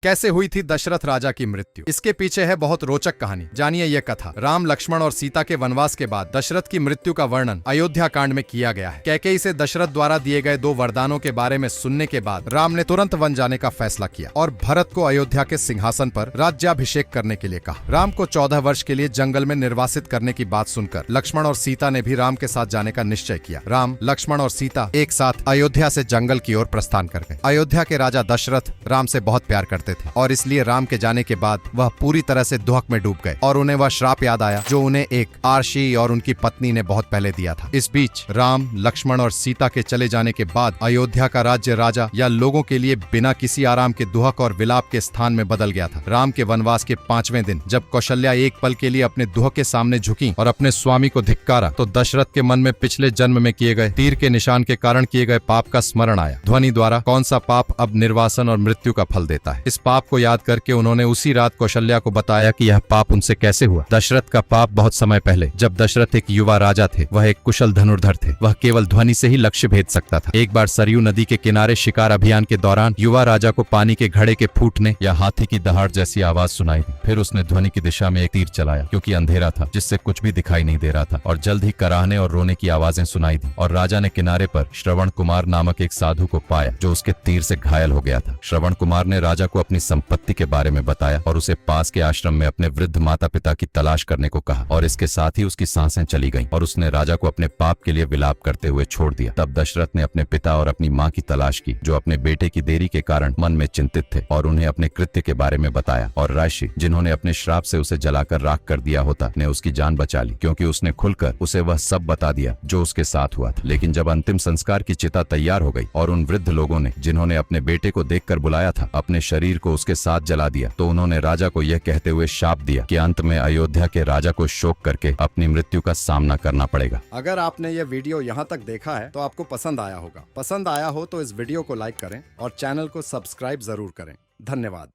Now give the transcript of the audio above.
कैसे हुई थी दशरथ राजा की मृत्यु। इसके पीछे है बहुत रोचक कहानी, जानिए यह कथा। राम, लक्ष्मण और सीता के वनवास के बाद दशरथ की मृत्यु का वर्णन अयोध्या कांड में किया गया है। कैकेयी से दशरथ द्वारा दिए गए 2 वरदानों के बारे में सुनने के बाद राम ने तुरंत वन जाने का फैसला किया और भरत को अयोध्या के सिंहासन पर राज्याभिषेक करने के लिए कहा। राम को 14 वर्ष के लिए जंगल में निर्वासित करने की बात सुनकर लक्ष्मण और सीता ने भी राम के साथ जाने का निश्चय किया। राम, लक्ष्मण और सीता एक साथ अयोध्या से जंगल की ओर प्रस्थान कर गए। अयोध्या के राजा दशरथ राम से बहुत प्यार करते थे और इसलिए राम के जाने के बाद वह पूरी तरह से दुहक में डूब गए और उन्हें वह श्राप याद आया जो उन्हें एक आर्षी और उनकी पत्नी ने बहुत पहले दिया था। इस बीच राम, लक्ष्मण और सीता के चले जाने के बाद अयोध्या का राज्य राजा या लोगों के लिए बिना किसी आराम के दुहक और विलाप के स्थान में बदल गया था। राम के वनवास के 5वें दिन जब कौशल्या एक पल के लिए अपने दुहक के सामने झुकी और अपने स्वामी को धिक्कारा तो दशरथ के मन में पिछले जन्म में किए गए तीर के निशान के कारण किए गए पाप का स्मरण आया। ध्वनि द्वारा कौन सा पाप अब निर्वासन और मृत्यु का फल देता है। इस पाप को याद करके उन्होंने उसी रात कौशल्या को बताया कि यह पाप उनसे कैसे हुआ। दशरथ का पाप बहुत समय पहले, जब दशरथ एक युवा राजा थे, वह एक कुशल धनुर्धर थे। वह केवल ध्वनि से ही लक्ष्य भेद सकता था। एक बार सरयू नदी के किनारे शिकार अभियान के दौरान युवा राजा को पानी के घड़े के फूटने या हाथी की दहाड़ जैसी आवाज सुनाई दी। फिर उसने ध्वनि की दिशा में एक तीर चलाया क्योंकि अंधेरा था जिससे कुछ भी दिखाई नहीं दे रहा था और जल्द ही कराहने और रोने की आवाजें सुनाई दी और राजा ने किनारे पर श्रवण कुमार नामक एक साधु को पाया जो उसके तीर से घायल हो गया था। श्रवण कुमार ने राजा को अपनी संपत्ति के बारे में बताया और उसे पास के आश्रम में अपने वृद्ध माता पिता की तलाश करने को कहा और इसके साथ ही उसकी सांसें चली गईं और उसने राजा को अपने पाप के लिए विलाप करते हुए छोड़ दिया। तब दशरथ ने अपने पिता और अपनी माँ की तलाश की जो अपने बेटे की देरी के कारण मन में चिंतित थे और उन्हें अपने कृत्य के बारे में बताया और राशि जिन्होंने अपने श्राप से उसे जलाकर राख कर दिया होता ने उसकी जान बचा ली क्योंकि उसने खुलकर उसे वह सब बता दिया जो उसके साथ हुआ था। लेकिन जब अंतिम संस्कार की चिता तैयार हो गई और उन वृद्ध लोगों ने जिन्होंने अपने बेटे को देखकर बुलाया था अपने शरीर को उसके साथ जला दिया तो उन्होंने राजा को यह कहते हुए शाप दिया कि अंत में अयोध्या के राजा को शोक करके अपनी मृत्यु का सामना करना पड़ेगा। अगर आपने ये वीडियो यहाँ तक देखा है तो आपको पसंद आया होगा। पसंद आया हो तो इस वीडियो को लाइक करें और चैनल को सब्सक्राइब जरूर करें। धन्यवाद।